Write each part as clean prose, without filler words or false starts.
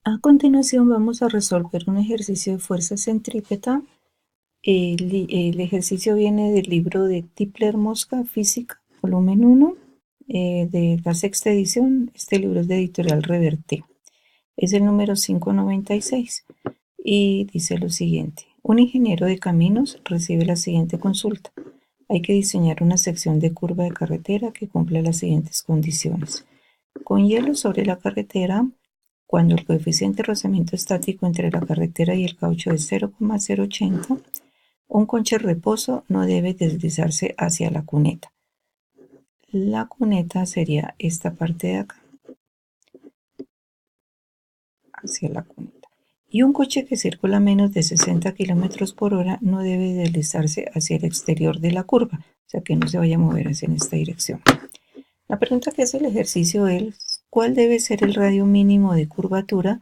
A continuación vamos a resolver un ejercicio de fuerza centrípeta. El ejercicio viene del libro de Tipler-Mosca, Física, volumen 1, de la sexta edición. Este libro es de editorial Reverté. Es el número 596 y dice lo siguiente. Un ingeniero de caminos recibe la siguiente consulta. Hay que diseñar una sección de curva de carretera que cumpla las siguientes condiciones. Con hielo sobre la carretera, cuando el coeficiente de rozamiento estático entre la carretera y el caucho es 0,080, un conche reposo no debe deslizarse hacia la cuneta. La cuneta sería esta parte de acá, hacia la cuneta. Y un coche que circula a menos de 60 km por hora no debe deslizarse hacia el exterior de la curva, o sea que no se vaya a mover hacia esta dirección. La pregunta que hace el ejercicio es, ¿cuál debe ser el radio mínimo de curvatura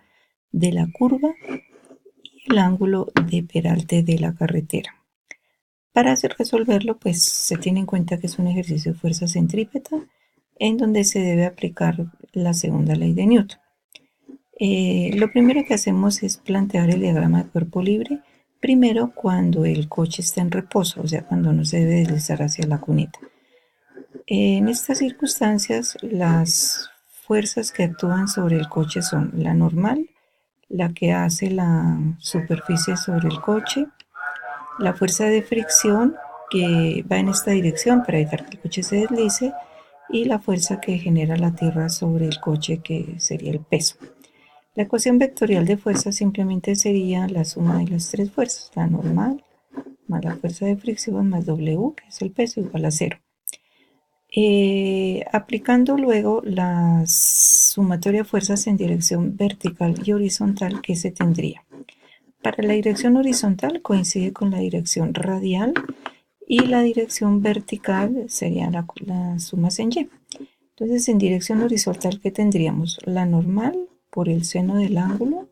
de la curva y el ángulo de peralte de la carretera? Para resolverlo, pues se tiene en cuenta que es un ejercicio de fuerza centrípeta en donde se debe aplicar la segunda ley de Newton. Lo primero que hacemos es plantear el diagrama de cuerpo libre, primero cuando el coche está en reposo, o sea, cuando no se debe deslizar hacia la cuneta. En estas circunstancias, las fuerzas que actúan sobre el coche son la normal, la que hace la superficie sobre el coche, la fuerza de fricción que va en esta dirección para evitar que el coche se deslice y la fuerza que genera la tierra sobre el coche, que sería el peso. La ecuación vectorial de fuerza simplemente sería la suma de las tres fuerzas, la normal más la fuerza de fricción más W, que es el peso, igual a 0. Aplicando luego la sumatoria de fuerzas en dirección vertical y horizontal, que se tendría. Para la dirección horizontal coincide con la dirección radial y la dirección vertical sería la sumas en Y. Entonces, en dirección horizontal, ¿qué tendríamos? La normal por el seno del ángulo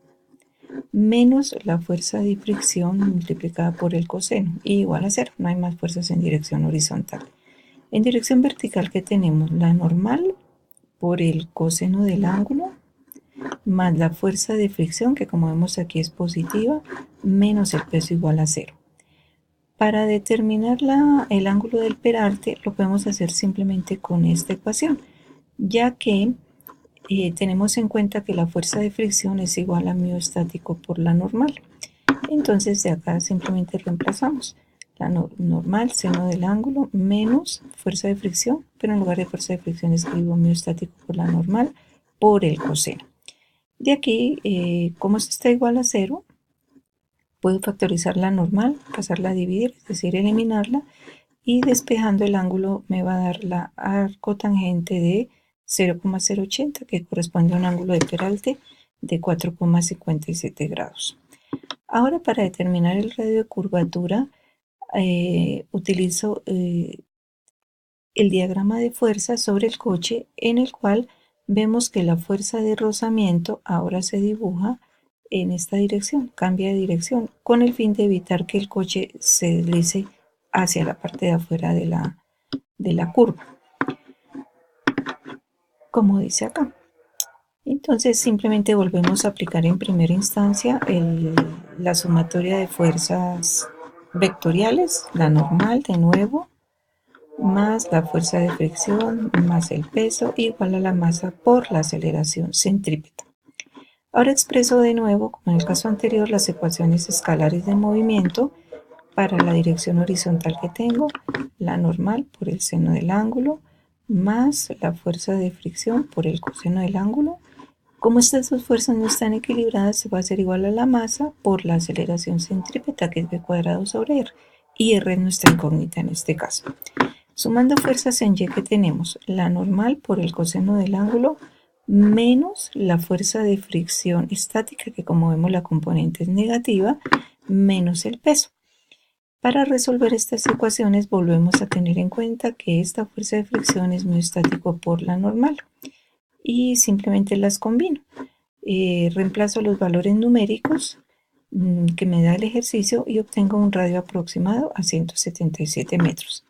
menos la fuerza de fricción multiplicada por el coseno, igual a 0. No hay más fuerzas en dirección horizontal. En dirección vertical, ¿qué tenemos? La normal por el coseno del ángulo más la fuerza de fricción, que como vemos aquí es positiva, menos el peso igual a 0. Para determinar el ángulo del peralte lo podemos hacer simplemente con esta ecuación, ya que tenemos en cuenta que la fuerza de fricción es igual a μ estático por la normal. Entonces de acá simplemente reemplazamos la normal, seno del ángulo, menos fuerza de fricción, pero en lugar de fuerza de fricción escribo μ estático por la normal por el coseno. De aquí, como esto está igual a 0, puedo factorizar la normal, pasarla a dividir, es decir, eliminarla, y despejando el ángulo me va a dar la arcotangente de 0,080, que corresponde a un ángulo de peralte de 4,57 grados. Ahora, para determinar el radio de curvatura, utilizo el diagrama de fuerza sobre el coche, en el cual vemos que la fuerza de rozamiento ahora se dibuja en esta dirección, cambia de dirección, con el fin de evitar que el coche se deslice hacia la parte de afuera de la curva, como dice acá. Entonces simplemente volvemos a aplicar en primera instancia la sumatoria de fuerzas vectoriales, la normal de nuevo, más la fuerza de fricción, más el peso, igual a la masa por la aceleración centrípeta. Ahora expreso de nuevo, como en el caso anterior, las ecuaciones escalares del movimiento para la dirección horizontal que tengo, la normal por el seno del ángulo, más la fuerza de fricción por el coseno del ángulo. Como estas dos fuerzas no están equilibradas, se va a hacer igual a la masa por la aceleración centrípeta, que es b cuadrado sobre r, y r es nuestra incógnita en este caso. Sumando fuerzas en Y, que tenemos la normal por el coseno del ángulo menos la fuerza de fricción estática, que como vemos la componente es negativa, menos el peso. Para resolver estas ecuaciones volvemos a tener en cuenta que esta fuerza de fricción es μ estático por la normal y simplemente las combino. Reemplazo los valores numéricos que me da el ejercicio y obtengo un radio aproximado a 177 metros.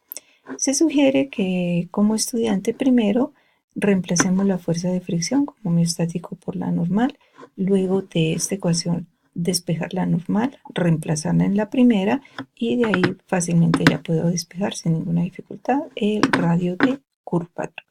Se sugiere que como estudiante primero reemplacemos la fuerza de fricción como μ estático por la normal Luego de esta ecuación, despejar la normal, reemplazarla en la primera y de ahí fácilmente ya puedo despejar sin ninguna dificultad el radio de curvatura.